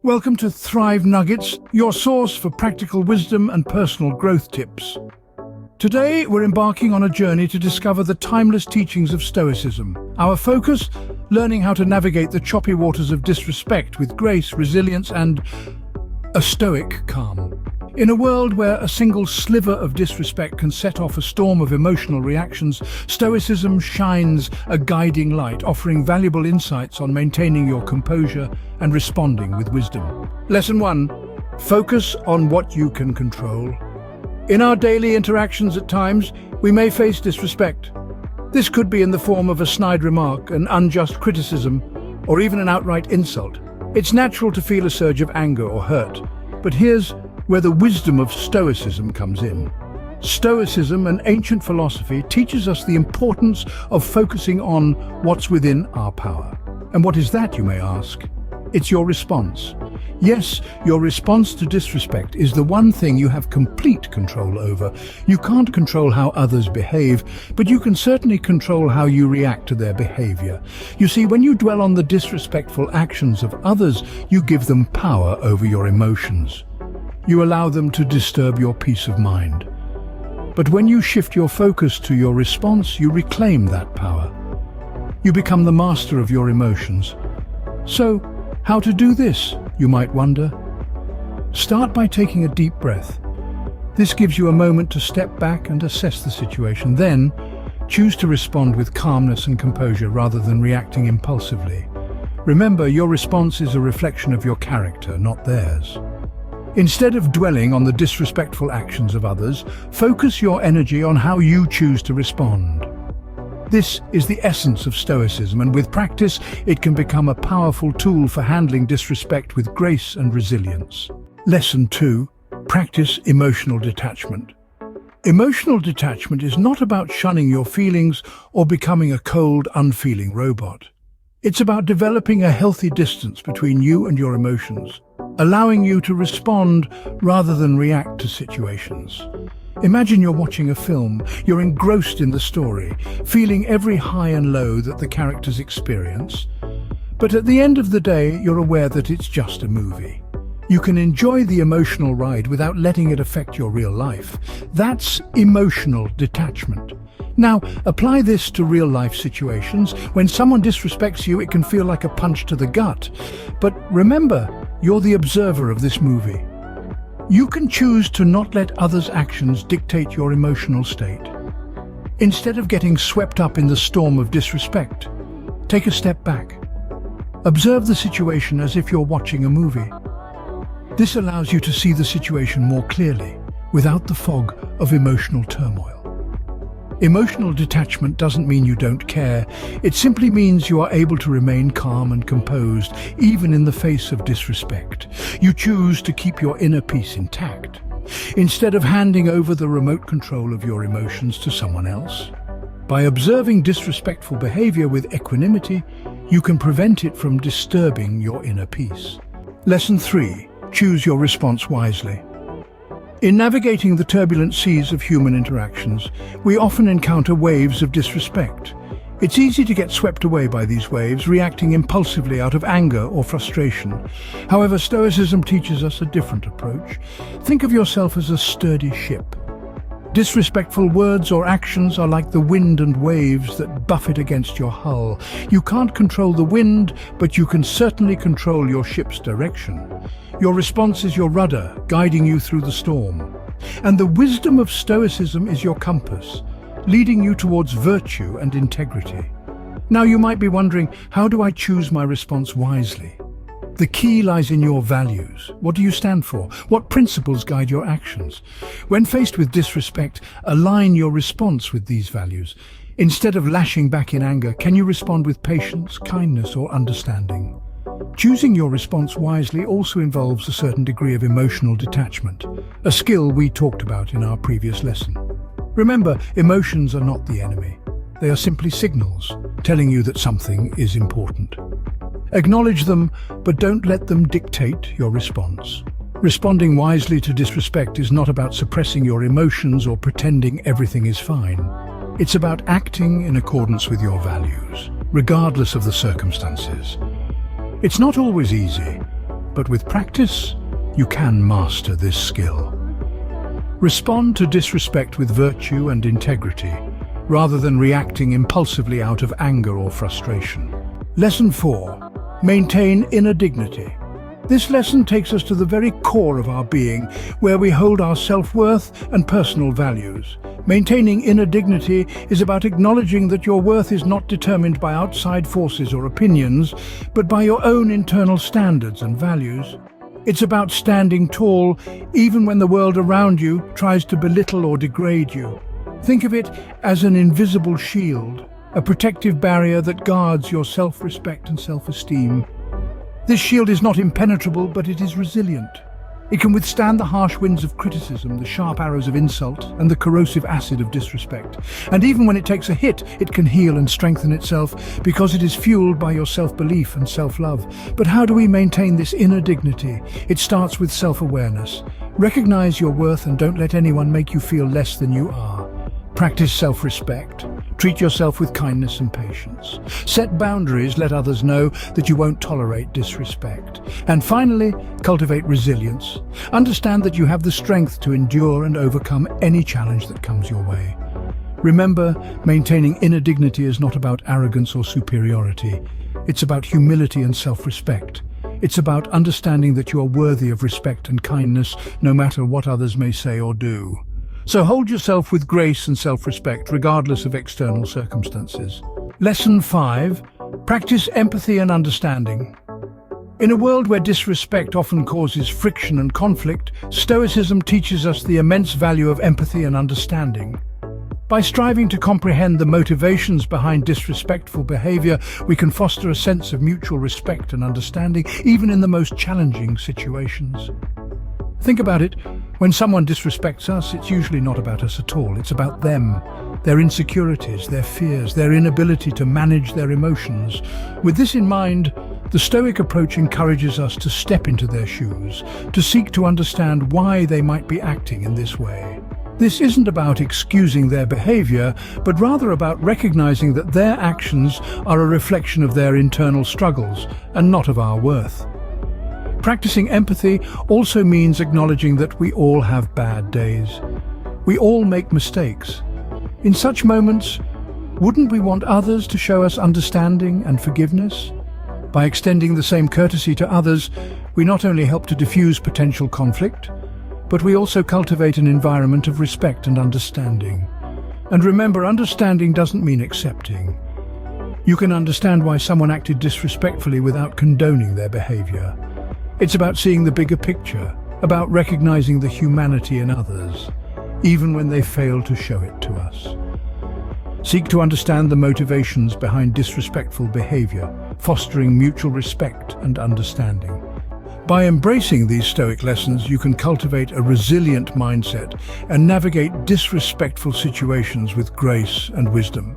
Welcome to Thrivenuggets, your source for practical wisdom and personal growth tips. Today, we're embarking on a journey to discover the timeless teachings of Stoicism. Our focus, learning how to navigate the choppy waters of disrespect with grace, resilience, and a stoic calm. In a world where a single sliver of disrespect can set off a storm of emotional reactions, Stoicism shines a guiding light, offering valuable insights on maintaining your composure and responding with wisdom. Lesson 1. Focus on what you can control. In our daily interactions at times, we may face disrespect. This could be in the form of a snide remark, an unjust criticism, or even an outright insult. It's natural to feel a surge of anger or hurt, but here's where the wisdom of Stoicism comes in. Stoicism, an ancient philosophy, teaches us the importance of focusing on what's within our power. And what is that, you may ask? It's your response. Yes, your response to disrespect is the one thing you have complete control over. You can't control how others behave, but you can certainly control how you react to their behavior. You see, when you dwell on the disrespectful actions of others, you give them power over your emotions. You allow them to disturb your peace of mind. But when you shift your focus to your response, you reclaim that power. You become the master of your emotions. So, how to do this, you might wonder? Start by taking a deep breath. This gives you a moment to step back and assess the situation. Then, choose to respond with calmness and composure rather than reacting impulsively. Remember, your response is a reflection of your character, not theirs. Instead of dwelling on the disrespectful actions of others, focus your energy on how you choose to respond. This is the essence of Stoicism, and with practice, it can become a powerful tool for handling disrespect with grace and resilience. Lesson 2. Practice emotional detachment. Emotional detachment is not about shunning your feelings or becoming a cold, unfeeling robot. It's about developing a healthy distance between you and your emotions, allowing you to respond rather than react to situations. Imagine you're watching a film, you're engrossed in the story, feeling every high and low that the characters experience. But at the end of the day, you're aware that it's just a movie. You can enjoy the emotional ride without letting it affect your real life. That's emotional detachment. Now, apply this to real-life situations. When someone disrespects you, it can feel like a punch to the gut. But remember, you're the observer of this movie. You can choose to not let others' actions dictate your emotional state. Instead of getting swept up in the storm of disrespect, take a step back. Observe the situation as if you're watching a movie. This allows you to see the situation more clearly, without the fog of emotional turmoil. Emotional detachment doesn't mean you don't care. It simply means you are able to remain calm and composed, even in the face of disrespect. You choose to keep your inner peace intact, instead of handing over the remote control of your emotions to someone else. By observing disrespectful behavior with equanimity, you can prevent it from disturbing your inner peace. Lesson 3. Choose your response wisely. In navigating the turbulent seas of human interactions, we often encounter waves of disrespect. It's easy to get swept away by these waves, reacting impulsively out of anger or frustration. However, Stoicism teaches us a different approach. Think of yourself as a sturdy ship. Disrespectful words or actions are like the wind and waves that buffet against your hull. You can't control the wind, but you can certainly control your ship's direction. Your response is your rudder, guiding you through the storm. And the wisdom of Stoicism is your compass, leading you towards virtue and integrity. Now you might be wondering, how do I choose my response wisely? The key lies in your values. What do you stand for? What principles guide your actions? When faced with disrespect, align your response with these values. Instead of lashing back in anger, can you respond with patience, kindness, or understanding? Choosing your response wisely also involves a certain degree of emotional detachment, a skill we talked about in our previous lesson. Remember, emotions are not the enemy. They are simply signals telling you that something is important. Acknowledge them, but don't let them dictate your response. Responding wisely to disrespect is not about suppressing your emotions or pretending everything is fine. It's about acting in accordance with your values, regardless of the circumstances. It's not always easy, But with practice, you can master this skill. Respond to disrespect with virtue and integrity, rather than reacting impulsively out of anger or frustration. Lesson 4. Maintain inner dignity. This lesson takes us to the very core of our being, where we hold our self-worth and personal values. Maintaining inner dignity is about acknowledging that your worth is not determined by outside forces or opinions, but by your own internal standards and values. It's about standing tall, even when the world around you tries to belittle or degrade you. Think of it as an invisible shield, a protective barrier that guards your self-respect and self-esteem. This shield is not impenetrable, but it is resilient. It can withstand the harsh winds of criticism, the sharp arrows of insult, and the corrosive acid of disrespect. And even when it takes a hit, it can heal and strengthen itself because it is fueled by your self-belief and self-love. But how do we maintain this inner dignity? It starts with self-awareness. Recognize your worth and don't let anyone make you feel less than you are. Practice self-respect. Treat yourself with kindness and patience. Set boundaries, let others know that you won't tolerate disrespect. And finally, cultivate resilience. Understand that you have the strength to endure and overcome any challenge that comes your way. Remember, maintaining inner dignity is not about arrogance or superiority. It's about humility and self-respect. It's about understanding that you are worthy of respect and kindness, no matter what others may say or do. So hold yourself with grace and self-respect, regardless of external circumstances. Lesson 5. Practice empathy and understanding. In a world where disrespect often causes friction and conflict, Stoicism teaches us the immense value of empathy and understanding. By striving to comprehend the motivations behind disrespectful behavior, we can foster a sense of mutual respect and understanding, even in the most challenging situations. Think about it. When someone disrespects us, it's usually not about us at all. It's about them, their insecurities, their fears, their inability to manage their emotions. With this in mind, the Stoic approach encourages us to step into their shoes, to seek to understand why they might be acting in this way. This isn't about excusing their behavior, but rather about recognizing that their actions are a reflection of their internal struggles and not of our worth. Practicing empathy also means acknowledging that we all have bad days. We all make mistakes. In such moments, wouldn't we want others to show us understanding and forgiveness? By extending the same courtesy to others, we not only help to diffuse potential conflict, but we also cultivate an environment of respect and understanding. And remember, understanding doesn't mean accepting. You can understand why someone acted disrespectfully without condoning their behavior. It's about seeing the bigger picture, about recognizing the humanity in others, even when they fail to show it to us. Seek to understand the motivations behind disrespectful behavior, fostering mutual respect and understanding. By embracing these Stoic lessons, you can cultivate a resilient mindset and navigate disrespectful situations with grace and wisdom.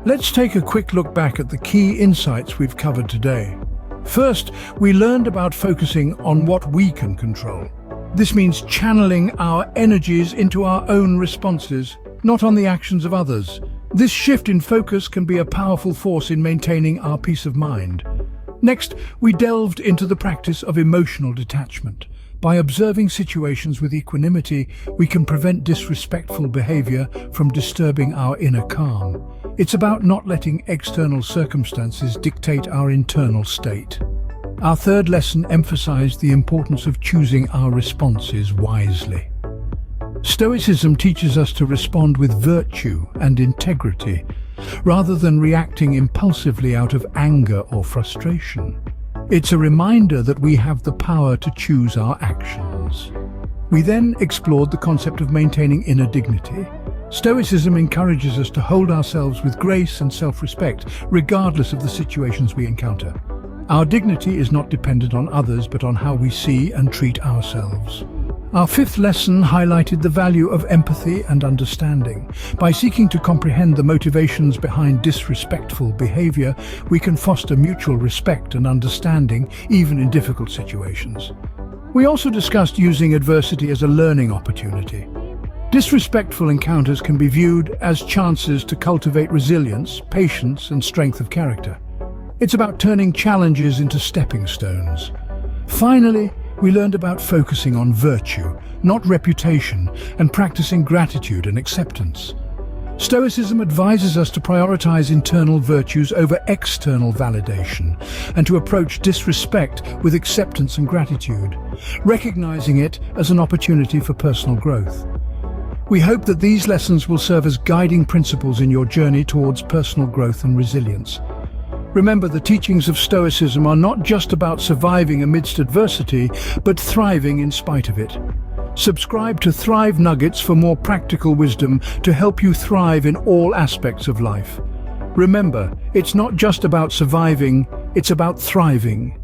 Let's take a quick look back at the key insights we've covered today. First, we learned about focusing on what we can control. This means channeling our energies into our own responses, not on the actions of others. This shift in focus can be a powerful force in maintaining our peace of mind. Next, we delved into the practice of emotional detachment. By observing situations with equanimity, we can prevent disrespectful behavior from disturbing our inner calm. It's about not letting external circumstances dictate our internal state. Our third lesson emphasized the importance of choosing our responses wisely. Stoicism teaches us to respond with virtue and integrity, rather than reacting impulsively out of anger or frustration. It's a reminder that we have the power to choose our actions. We then explored the concept of maintaining inner dignity. Stoicism encourages us to hold ourselves with grace and self-respect, regardless of the situations we encounter. Our dignity is not dependent on others, but on how we see and treat ourselves. Our fifth lesson highlighted the value of empathy and understanding. By seeking to comprehend the motivations behind disrespectful behavior, we can foster mutual respect and understanding, even in difficult situations. We also discussed using adversity as a learning opportunity. Disrespectful encounters can be viewed as chances to cultivate resilience, patience, and strength of character. It's about turning challenges into stepping stones. Finally, we learned about focusing on virtue, not reputation, and practicing gratitude and acceptance. Stoicism advises us to prioritize internal virtues over external validation and to approach disrespect with acceptance and gratitude, recognizing it as an opportunity for personal growth. We hope that these lessons will serve as guiding principles in your journey towards personal growth and resilience. Remember, the teachings of Stoicism are not just about surviving amidst adversity, but thriving in spite of it. Subscribe to Thrivenuggets for more practical wisdom to help you thrive in all aspects of life. Remember, it's not just about surviving, it's about thriving.